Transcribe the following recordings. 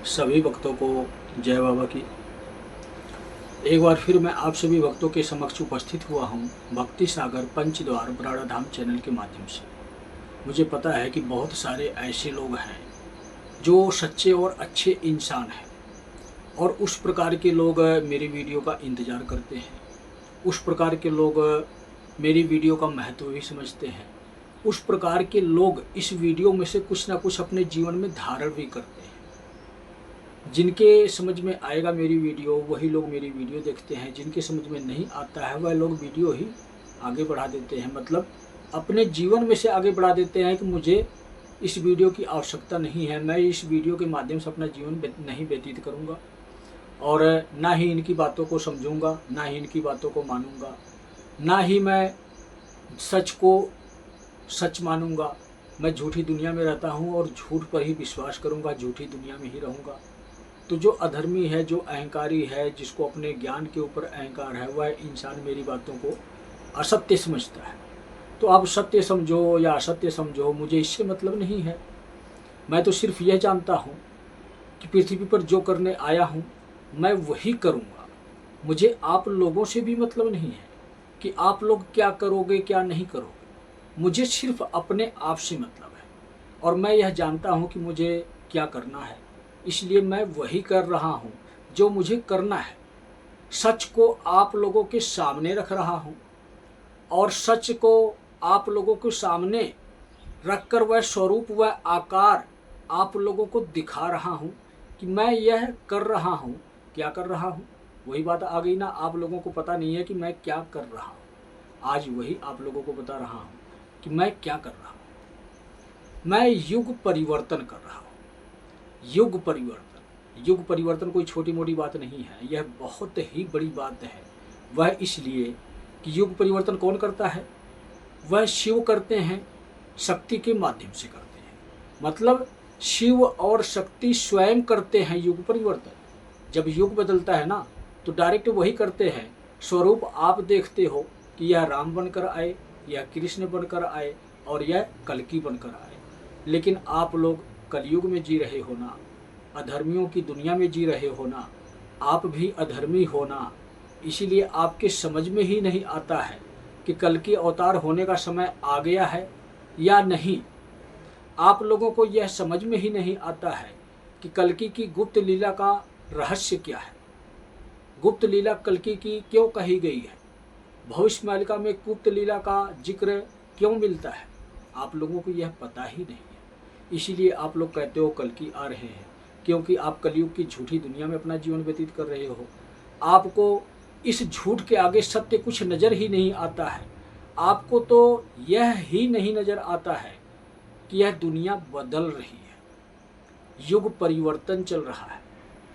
सभी भक्तों को जय बाबा की। एक बार फिर मैं आप सभी भक्तों के समक्ष उपस्थित हुआ हूँ भक्ति सागर पंचद्वार बराड़ा धाम चैनल के माध्यम से। मुझे पता है कि बहुत सारे ऐसे लोग हैं जो सच्चे और अच्छे इंसान हैं और उस प्रकार के लोग मेरी वीडियो का इंतज़ार करते हैं। उस प्रकार के लोग मेरी वीडियो का महत्व भी समझते हैं। उस प्रकार के लोग इस वीडियो में से कुछ ना कुछ अपने जीवन में धारण भी करते हैं। जिनके समझ में आएगा मेरी वीडियो वही लोग मेरी वीडियो देखते हैं, जिनके समझ में नहीं आता है वह लोग वीडियो ही आगे बढ़ा देते हैं। मतलब अपने जीवन में से आगे बढ़ा देते हैं कि मुझे इस वीडियो की आवश्यकता नहीं है, मैं इस वीडियो के माध्यम से अपना जीवन नहीं व्यतीत करूँगा और ना ही इनकी बातों को समझूंगा, ना ही इनकी बातों को मानूंगा, ना ही मैं सच को सच मानूंगा। मैं झूठी दुनिया में रहता हूँ और झूठ पर ही विश्वास करूँगा, झूठी दुनिया में ही रहूँगा। तो जो अधर्मी है, जो अहंकारी है, जिसको अपने ज्ञान के ऊपर अहंकार है, वह इंसान मेरी बातों को असत्य समझता है। तो आप सत्य समझो या असत्य समझो, मुझे इससे मतलब नहीं है। मैं तो सिर्फ यह जानता हूँ कि पृथ्वी पर जो करने आया हूँ मैं वही करूँगा। मुझे आप लोगों से भी मतलब नहीं है कि आप लोग क्या करोगे क्या नहीं करोगे। मुझे सिर्फ अपने आप से मतलब है और मैं यह जानता हूँ कि मुझे क्या करना है, इसलिए मैं वही कर रहा हूँ जो मुझे करना है। सच को आप लोगों के सामने रख रहा हूँ और सच को आप लोगों के सामने रखकर वह स्वरूप वह आकार आप लोगों को दिखा रहा हूँ कि मैं यह कर रहा हूँ। क्या कर रहा हूँ, वही बात आ गई ना। आप लोगों को पता नहीं है कि मैं क्या कर रहा हूँ। आज वही आप लोगों को बता रहा हूँ कि मैं क्या कर रहा हूँ। मैं युग परिवर्तन कर रहा हूँ। युग परिवर्तन, युग परिवर्तन कोई छोटी मोटी बात नहीं है, यह बहुत ही बड़ी बात है। वह इसलिए कि युग परिवर्तन कौन करता है, वह शिव करते हैं, शक्ति के माध्यम से करते हैं। मतलब शिव और शक्ति स्वयं करते हैं युग परिवर्तन। जब युग बदलता है ना तो डायरेक्ट वही करते हैं। स्वरूप आप देखते हो कि यह राम बनकर आए, यह कृष्ण बनकर आए और यह कल्कि बनकर आए। लेकिन आप लोग कलयुग में जी रहे हो ना, अधर्मियों की दुनिया में जी रहे हो ना, आप भी अधर्मी हो ना। इसीलिए आपके समझ में ही नहीं आता है कि कल्कि अवतार होने का समय आ गया है या नहीं। आप लोगों को यह समझ में ही नहीं आता है कि कल्कि की गुप्त लीला का रहस्य क्या है। गुप्त लीला कल्कि की क्यों कही गई है, भविष्यमालिका में गुप्त लीला का जिक्र क्यों मिलता है, आप लोगों को यह पता ही नहीं है। इसीलिए आप लोग कहते हो कल्कि आ रहे हैं, क्योंकि आप कलयुग की झूठी दुनिया में अपना जीवन व्यतीत कर रहे हो। आपको इस झूठ के आगे सत्य कुछ नज़र ही नहीं आता है। आपको तो यह ही नहीं नज़र आता है कि यह दुनिया बदल रही है, युग परिवर्तन चल रहा है।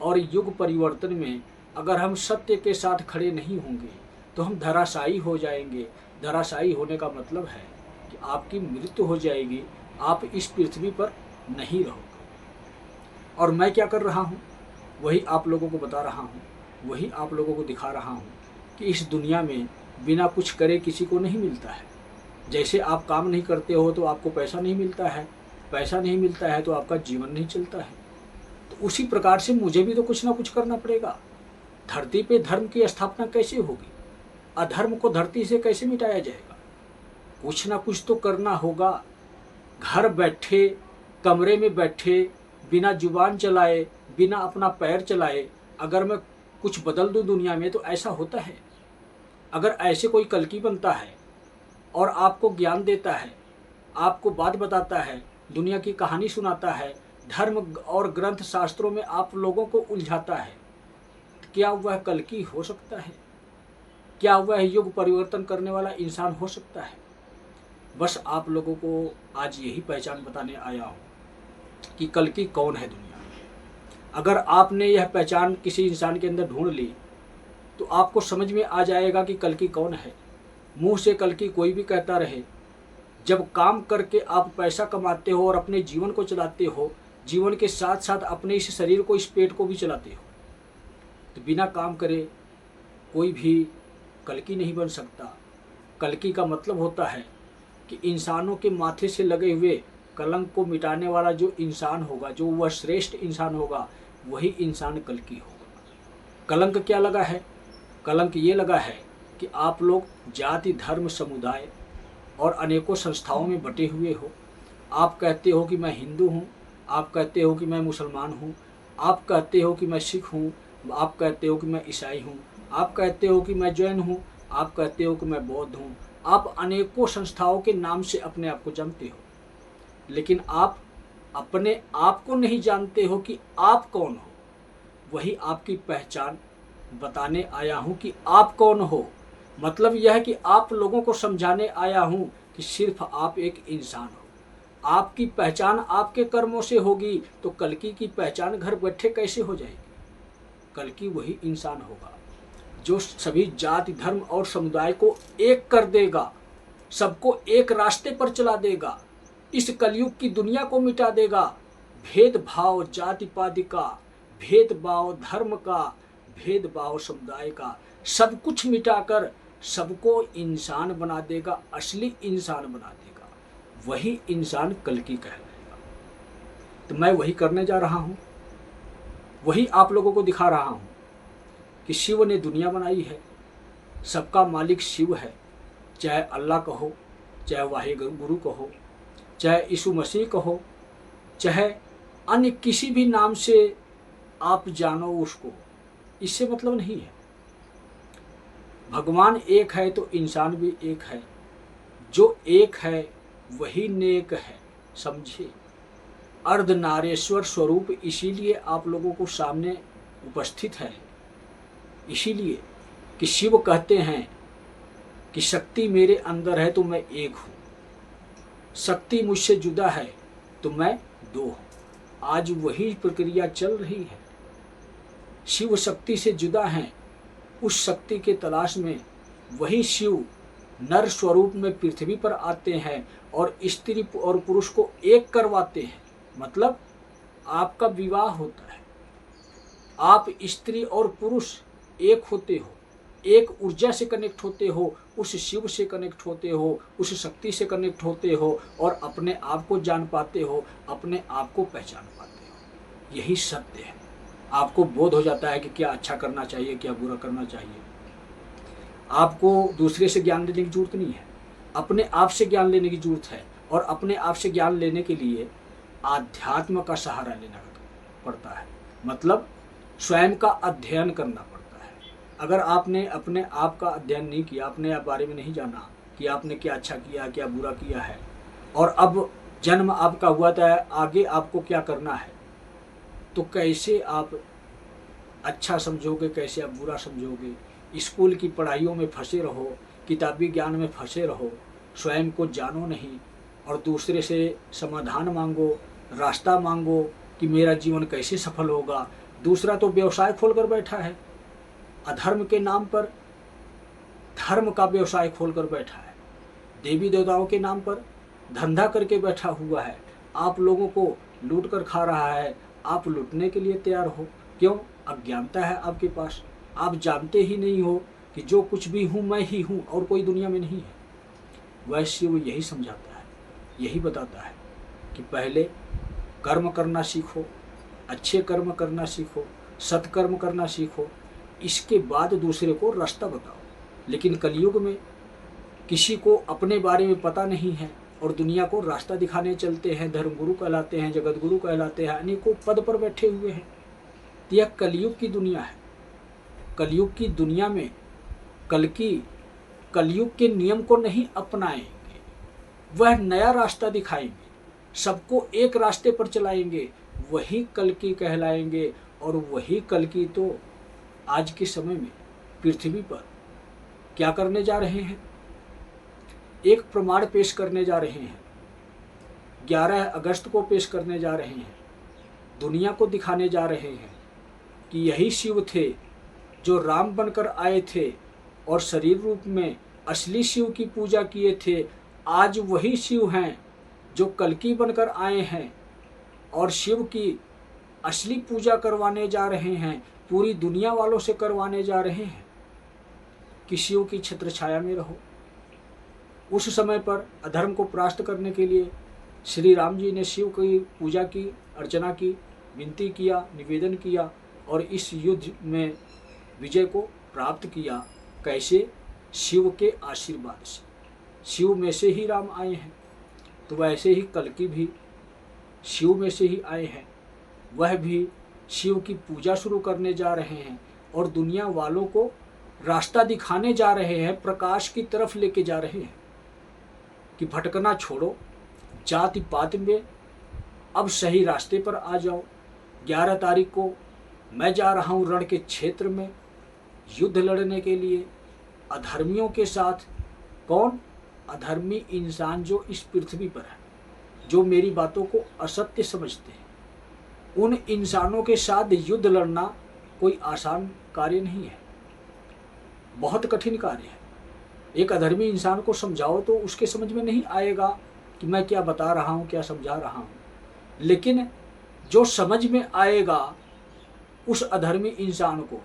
और युग परिवर्तन में अगर हम सत्य के साथ खड़े नहीं होंगे तो हम धराशायी हो जाएंगे। धराशायी होने का मतलब है कि आपकी मृत्यु हो जाएगी, आप इस पृथ्वी पर नहीं रहोगे। और मैं क्या कर रहा हूँ, वही आप लोगों को बता रहा हूँ, वही आप लोगों को दिखा रहा हूँ कि इस दुनिया में बिना कुछ करे किसी को नहीं मिलता है। जैसे आप काम नहीं करते हो तो आपको पैसा नहीं मिलता है, पैसा नहीं मिलता है तो आपका जीवन नहीं चलता है। तो उसी प्रकार से मुझे भी तो कुछ ना कुछ करना पड़ेगा। धरती पे धर्म की स्थापना कैसे होगी, अधर्म को धरती से कैसे मिटाया जाएगा। कुछ ना कुछ तो करना होगा। घर बैठे, कमरे में बैठे, बिना जुबान चलाए, बिना अपना पैर चलाए अगर मैं कुछ बदल दूं दुनिया में तो ऐसा होता है। अगर ऐसे कोई कल्कि बनता है और आपको ज्ञान देता है, आपको बात बताता है, दुनिया की कहानी सुनाता है, धर्म और ग्रंथ शास्त्रों में आप लोगों को उलझाता है, क्या वह कल्कि हो सकता है? क्या वह युग परिवर्तन करने वाला इंसान हो सकता है? बस आप लोगों को आज यही पहचान बताने आया हूँ कि कल्कि कौन है दुनिया में। अगर आपने यह पहचान किसी इंसान के अंदर ढूंढ ली तो आपको समझ में आ जाएगा कि कल्कि कौन है। मुंह से कल्कि कोई भी कहता रहे, जब काम करके आप पैसा कमाते हो और अपने जीवन को चलाते हो, जीवन के साथ साथ अपने इस शरीर को, इस पेट को भी चलाते हो, तो बिना काम करे कोई भी कल्कि नहीं बन सकता। कल्कि का मतलब होता है कि इंसानों के माथे से लगे हुए कलंक को मिटाने वाला जो इंसान होगा, जो वह श्रेष्ठ इंसान होगा, वही इंसान कल्कि होगा। कलंक क्या लगा है? कलंक ये लगा है कि आप लोग जाति धर्म समुदाय और अनेकों संस्थाओं में बटे हुए हो। आप कहते हो कि मैं हिंदू हूँ, आप कहते हो कि मैं मुसलमान हूँ, आप कहते हो कि मैं सिख हूँ, आप कहते हो कि मैं ईसाई हूँ, आप कहते हो कि मैं जैन हूँ, आप कहते हो कि मैं बौद्ध हूँ। आप अनेकों संस्थाओं के नाम से अपने आप को जानते हो, लेकिन आप अपने आप को नहीं जानते हो कि आप कौन हो। वही आपकी पहचान बताने आया हूँ कि आप कौन हो। मतलब यह है कि आप लोगों को समझाने आया हूँ कि सिर्फ आप एक इंसान हो। आपकी पहचान आपके कर्मों से होगी, तो कल्कि की पहचान घर बैठे कैसे हो जाएगी? कल्कि वही इंसान होगा जो सभी जाति धर्म और समुदाय को एक कर देगा, सबको एक रास्ते पर चला देगा, इस कलयुग की दुनिया को मिटा देगा। भेदभाव जाति पाति का, भेदभाव धर्म का, भेदभाव समुदाय का, सब कुछ मिटाकर सबको इंसान बना देगा, असली इंसान बना देगा। वही इंसान कल्कि कहलाएगा। तो मैं वही करने जा रहा हूँ, वही आप लोगों को दिखा रहा हूँ कि शिव ने दुनिया बनाई है, सबका मालिक शिव है। चाहे अल्लाह कहो, चाहे वाहे गुरु कहो, चाहे यीशु मसीह कहो, चाहे अन्य किसी भी नाम से आप जानो उसको, इससे मतलब नहीं है। भगवान एक है तो इंसान भी एक है। जो एक है वही नेक है, समझे। अर्धनारेश्वर स्वरूप इसीलिए आप लोगों को सामने उपस्थित है, इसीलिए कि शिव कहते हैं कि शक्ति मेरे अंदर है तो मैं एक हूँ, शक्ति मुझसे जुदा है तो मैं दो हूँ। आज वही प्रक्रिया चल रही है। शिव शक्ति से जुदा हैं, उस शक्ति के तलाश में वही शिव नर स्वरूप में पृथ्वी पर आते हैं और स्त्री और पुरुष को एक करवाते हैं। मतलब आपका विवाह होता है, आप स्त्री और पुरुष एक होते हो, एक ऊर्जा से कनेक्ट होते हो, उस शिव से कनेक्ट होते हो, उस शक्ति से कनेक्ट होते हो और अपने आप को जान पाते हो, अपने आप को पहचान पाते हो। यही सत्य है। आपको बोध हो जाता है कि क्या अच्छा करना चाहिए, क्या बुरा करना चाहिए। आपको दूसरे से ज्ञान लेने की जरूरत नहीं है, अपने आप से ज्ञान लेने की जरूरत है। और अपने आप से ज्ञान लेने के लिए आध्यात्म का सहारा लेना पड़ता है, मतलब स्वयं का अध्ययन करना पड़ता है। अगर आपने अपने आप का अध्ययन नहीं किया, अपने आप बारे में नहीं जाना कि आपने क्या अच्छा किया, क्या बुरा किया है, और अब जन्म आपका हुआ था, आगे आपको क्या करना है, तो कैसे आप अच्छा समझोगे, कैसे आप बुरा समझोगे। स्कूल की पढ़ाइयों में फंसे रहो, किताबी ज्ञान में फंसे रहो, स्वयं को जानो नहीं और दूसरे से समाधान मांगो, रास्ता मांगो कि मेरा जीवन कैसे सफल होगा। दूसरा तो व्यवसाय खोलकर बैठा है, अधर्म के नाम पर धर्म का व्यवसाय खोलकर बैठा है, देवी देवताओं के नाम पर धंधा करके बैठा हुआ है, आप लोगों को लूट कर खा रहा है। आप लूटने के लिए तैयार हो, क्यों? अज्ञानता है आपके पास, आप जानते ही नहीं हो कि जो कुछ भी हूँ मैं ही हूँ और कोई दुनिया में नहीं है। वैसे वो यही समझाता है, यही बताता है कि पहले कर्म करना सीखो, अच्छे कर्म करना सीखो, सत्कर्म करना सीखो, इसके बाद दूसरे को रास्ता बताओ। लेकिन कलयुग में किसी को अपने बारे में पता नहीं है और दुनिया को रास्ता दिखाने चलते हैं, धर्मगुरु कहलाते हैं, जगत गुरु कहलाते हैं, अनेकों पद पर बैठे हुए हैं। यह कलयुग की दुनिया है। कलयुग की दुनिया में कल्कि कलयुग के नियम को नहीं अपनाएंगे, वह नया रास्ता दिखाएंगे, सबको एक रास्ते पर चलाएंगे, वही कल्कि कहलाएंगे। और वही कल्कि तो आज के समय में पृथ्वी पर क्या करने जा रहे हैं? एक प्रमाण पेश करने जा रहे हैं, 11 अगस्त को पेश करने जा रहे हैं, दुनिया को दिखाने जा रहे हैं कि यही शिव थे जो राम बनकर आए थे और शरीर रूप में असली शिव की पूजा किए थे। आज वही शिव हैं जो कल्कि बनकर आए हैं और शिव की असली पूजा करवाने जा रहे हैं, पूरी दुनिया वालों से करवाने जा रहे हैं कि शिव की छत्र छाया में रहो। उस समय पर अधर्म को परास्त करने के लिए श्री राम जी ने शिव की पूजा की, अर्चना की विनती किया, निवेदन किया और इस युद्ध में विजय को प्राप्त किया। कैसे? शिव के आशीर्वाद से। शिव में से ही राम आए हैं, तो वैसे ही कल्कि भी शिव में से ही आए हैं। वह भी शिव की पूजा शुरू करने जा रहे हैं और दुनिया वालों को रास्ता दिखाने जा रहे हैं, प्रकाश की तरफ लेके जा रहे हैं कि भटकना छोड़ो, जाति पात में अब सही रास्ते पर आ जाओ। 11 तारीख को मैं जा रहा हूँ रण के क्षेत्र में युद्ध लड़ने के लिए अधर्मियों के साथ। कौन? अधर्मी इंसान जो इस पृथ्वी पर है, जो मेरी बातों को असत्य समझते हैं, उन इंसानों के साथ युद्ध लड़ना कोई आसान कार्य नहीं है, बहुत कठिन कार्य है। एक अधर्मी इंसान को समझाओ तो उसके समझ में नहीं आएगा कि मैं क्या बता रहा हूँ, क्या समझा रहा हूँ, लेकिन जो समझ में आएगा उस अधर्मी इंसान को,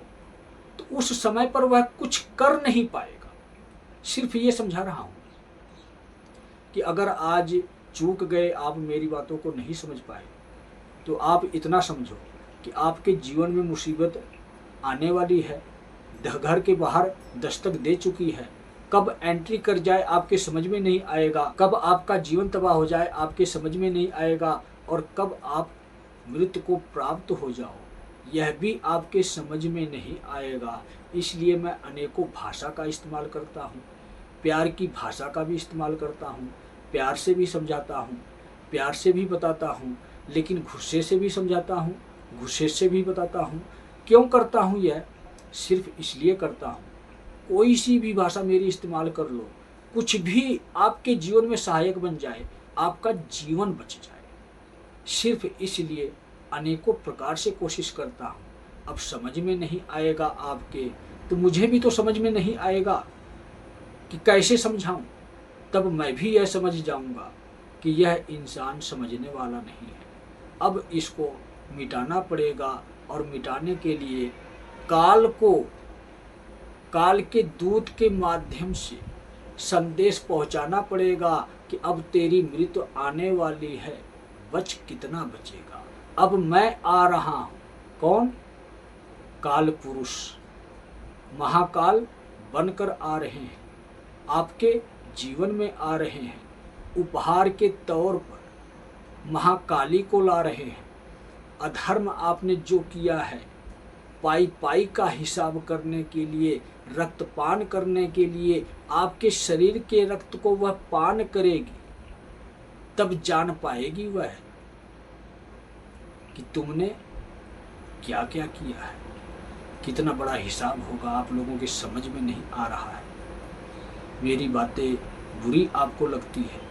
तो उस समय पर वह कुछ कर नहीं पाएगा। सिर्फ ये समझा रहा हूँ कि अगर आज चूक गए, आप मेरी बातों को नहीं समझ पाए, तो आप इतना समझो कि आपके जीवन में मुसीबत आने वाली है, घर के बाहर दस्तक दे चुकी है। कब एंट्री कर जाए आपके समझ में नहीं आएगा, कब आपका जीवन तबाह हो जाए आपके समझ में नहीं आएगा, और कब आप मृत्यु को प्राप्त हो जाओ यह भी आपके समझ में नहीं आएगा। इसलिए मैं अनेकों भाषा का इस्तेमाल करता हूँ, प्यार की भाषा का भी इस्तेमाल करता हूँ, प्यार से भी समझाता हूँ, प्यार से भी बताता हूँ, लेकिन गुस्से से भी समझाता हूँ, गुस्से से भी बताता हूँ। क्यों करता हूँ? यह सिर्फ इसलिए करता हूँ, कोई सी भी भाषा मेरी इस्तेमाल कर लो, कुछ भी आपके जीवन में सहायक बन जाए, आपका जीवन बच जाए, सिर्फ इसलिए अनेकों प्रकार से कोशिश करता हूँ। अब समझ में नहीं आएगा आपके, तो मुझे भी तो समझ में नहीं आएगा कि कैसे समझाऊं। तब मैं भी यह समझ जाऊंगा कि यह इंसान समझने वाला नहीं है। अब इसको मिटाना पड़ेगा, और मिटाने के लिए काल के दूत के माध्यम से संदेश पहुंचाना पड़ेगा कि अब तेरी मृत्यु आने वाली है, बच कितना बचेगा। अब मैं आ रहा हूँ। कौन? काल पुरुष, महाकाल बनकर आ रहे हैं, आपके जीवन में आ रहे हैं, उपहार के तौर पर महाकाली को ला रहे हैं। अधर्म आपने जो किया है, पाई पाई का हिसाब करने के लिए, रक्तपान करने के लिए, आपके शरीर के रक्त को वह पान करेगी, तब जान पाएगी वह कि तुमने क्या क्या किया है। कितना बड़ा हिसाब होगा आप लोगों के समझ में नहीं आ रहा है। मेरी बातें बुरी आपको लगती है,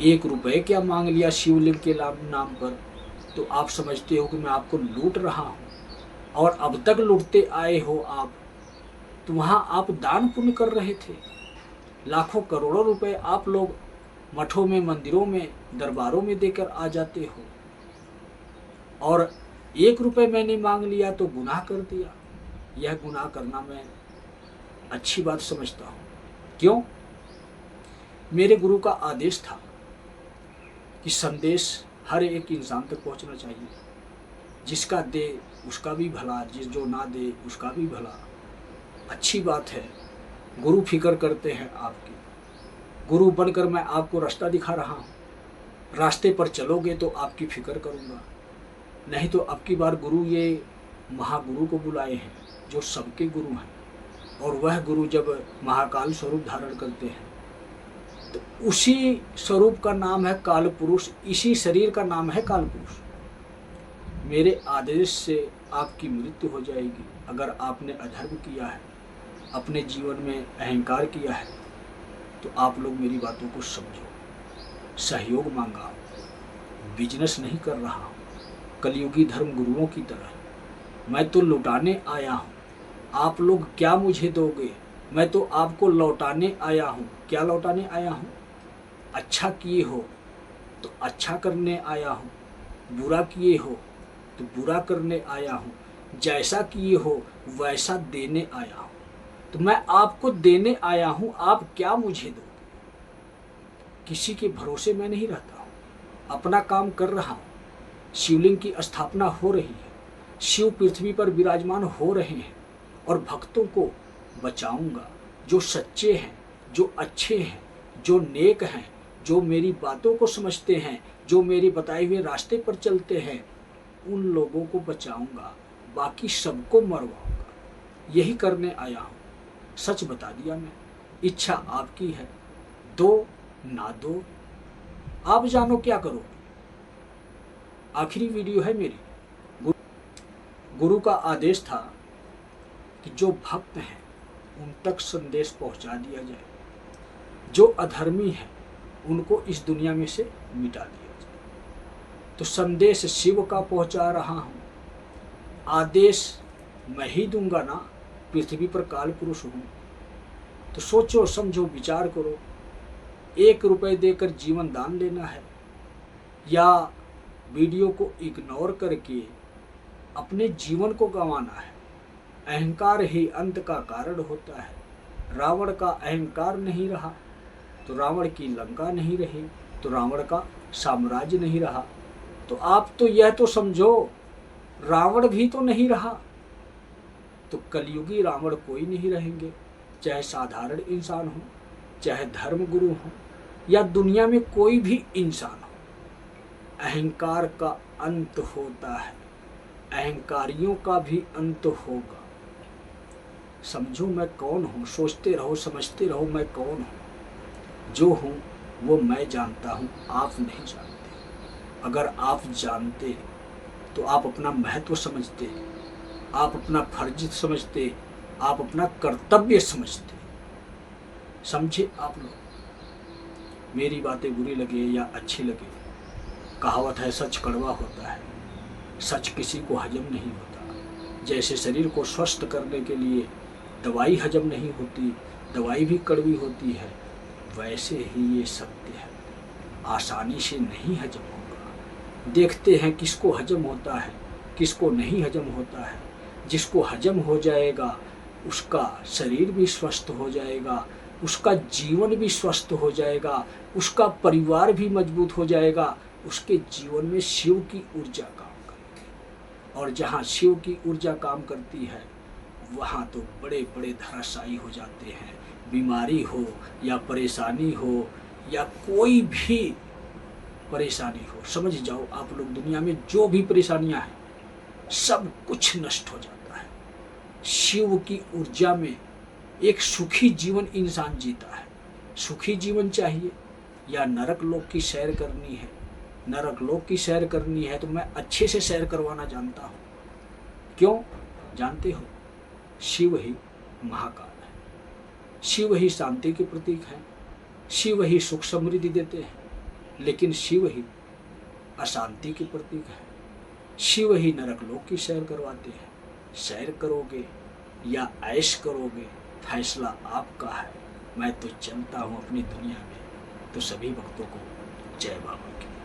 1 रुपये क्या मांग लिया शिवलिंग के नाम पर, तो आप समझते हो कि मैं आपको लूट रहा हूँ, और अब तक लूटते आए हो आप। तो वहाँ आप दान पुण्य कर रहे थे, लाखों करोड़ों रुपए आप लोग मठों में, मंदिरों में, दरबारों में देकर आ जाते हो, और 1 रुपये मैंने मांग लिया तो गुनाह कर दिया। यह गुनाह करना मैं अच्छी बात समझता हूँ। क्यों? मेरे गुरु का आदेश था कि संदेश हर एक इंसान तक पहुँचना चाहिए, जिसका दे उसका भी भला, जो ना दे उसका भी भला। अच्छी बात है, गुरु फिक्र करते हैं आपकी। गुरु बनकर मैं आपको रास्ता दिखा रहा हूँ, रास्ते पर चलोगे तो आपकी फिक्र करूँगा। नहीं तो अब की बार गुरु ये महागुरु को बुलाए हैं जो सबके गुरु हैं, और वह गुरु जब महाकाल स्वरूप धारण करते हैं तो उसी स्वरूप का नाम है काल पुरुष, इसी शरीर का नाम है काल पुरुष। मेरे आदेश से आपकी मृत्यु हो जाएगी अगर आपने अधर्म किया है, अपने जीवन में अहंकार किया है। तो आप लोग मेरी बातों को समझो, सहयोग मांगा हूँ, बिजनेस नहीं कर रहा हूँ कलयुगी धर्म गुरुओं की तरह। मैं तो लौटाने आया हूँ, आप लोग क्या मुझे दोगे? मैं तो आपको लौटाने आया हूँ। क्या लौटाने आया हूँ? अच्छा किए हो तो अच्छा करने आया हूँ, बुरा किए हो तो बुरा करने आया हूँ, जैसा किए हो वैसा देने आया हूँ। तो मैं आपको देने आया हूँ, आप क्या मुझे दोगे? किसी के भरोसे मैं नहीं रहता हूँ, अपना काम कर रहा हूँ। शिवलिंग की स्थापना हो रही है, शिव पृथ्वी पर विराजमान हो रहे हैं और भक्तों को बचाऊंगा। जो सच्चे हैं, जो अच्छे हैं, जो नेक हैं, जो मेरी बातों को समझते हैं, जो मेरे बताए हुए रास्ते पर चलते हैं, उन लोगों को बचाऊंगा, बाकी सबको मरवाऊंगा। यही करने आया हूँ। सच बता दिया मैं। इच्छा आपकी है, दो ना दो, आप जानो क्या करो। आखिरी वीडियो है मेरी। गुरु का आदेश था कि जो भक्त हैं उन तक संदेश पहुंचा दिया जाए, जो अधर्मी है उनको इस दुनिया में से मिटा दिया जाए। तो संदेश शिव का पहुंचा रहा हूं। आदेश मैं ही दूंगा ना, पृथ्वी पर काल पुरुष हूं। तो सोचो समझो विचार करो, 1 रुपए देकर जीवन दान लेना है या वीडियो को इग्नोर करके अपने जीवन को गंवाना है। अहंकार ही अंत का कारण होता है। रावण का अहंकार नहीं रहा तो रावण की लंका नहीं रही, तो रावण का साम्राज्य नहीं रहा। तो आप तो यह तो समझो, रावण भी तो नहीं रहा तो कलयुगी रावण कोई नहीं रहेंगे। चाहे साधारण इंसान हो, चाहे धर्म गुरु हो, या दुनिया में कोई भी इंसान हो, अहंकार का अंत होता है। अहंकारियों का भी अंत होगा। समझो मैं कौन हूँ, सोचते रहो, समझते रहो मैं कौन हूँ। जो हूँ वो मैं जानता हूँ, आप नहीं जानते। अगर आप जानते तो आप अपना महत्व समझते, आप अपना फर्ज समझते, आप अपना कर्तव्य समझते। समझे आप लोग। मेरी बातें बुरी लगे या अच्छी लगे, कहावत है सच कड़वा होता है, सच किसी को हजम नहीं होता। जैसे शरीर को स्वस्थ करने के लिए दवाई हजम नहीं होती, दवाई भी कड़वी होती है, वैसे ही ये सत्य है, आसानी से नहीं हजम होगा। देखते हैं किसको हजम होता है, किसको नहीं हजम होता है। जिसको हजम हो जाएगा उसका शरीर भी स्वस्थ हो जाएगा, उसका जीवन भी स्वस्थ हो जाएगा, उसका परिवार भी मजबूत हो जाएगा, उसके जीवन में शिव की ऊर्जा काम करेगी। और जहाँ शिव की ऊर्जा काम करती है वहाँ तो बड़े बड़े धराशायी हो जाते हैं। बीमारी हो या परेशानी हो या कोई भी परेशानी हो, समझ जाओ आप लोग, दुनिया में जो भी परेशानियां हैं सब कुछ नष्ट हो जाता है। शिव की ऊर्जा में एक सुखी जीवन इंसान जीता है। सुखी जीवन चाहिए या नरक लोक की सैर करनी है? नरक लोक की सैर करनी है तो मैं अच्छे से सैर करवाना जानता हूँ। क्यों जानते हो? शिव ही महाकाल है, शिव ही शांति के प्रतीक है, शिव ही सुख समृद्धि देते हैं, लेकिन शिव ही अशांति के प्रतीक है। शिव ही नरक लोक की सैर करवाते हैं। सैर करोगे या ऐश करोगे, फैसला आपका है। मैं तो चलता हूँ अपनी दुनिया में। तो सभी भक्तों को जय बाबा की।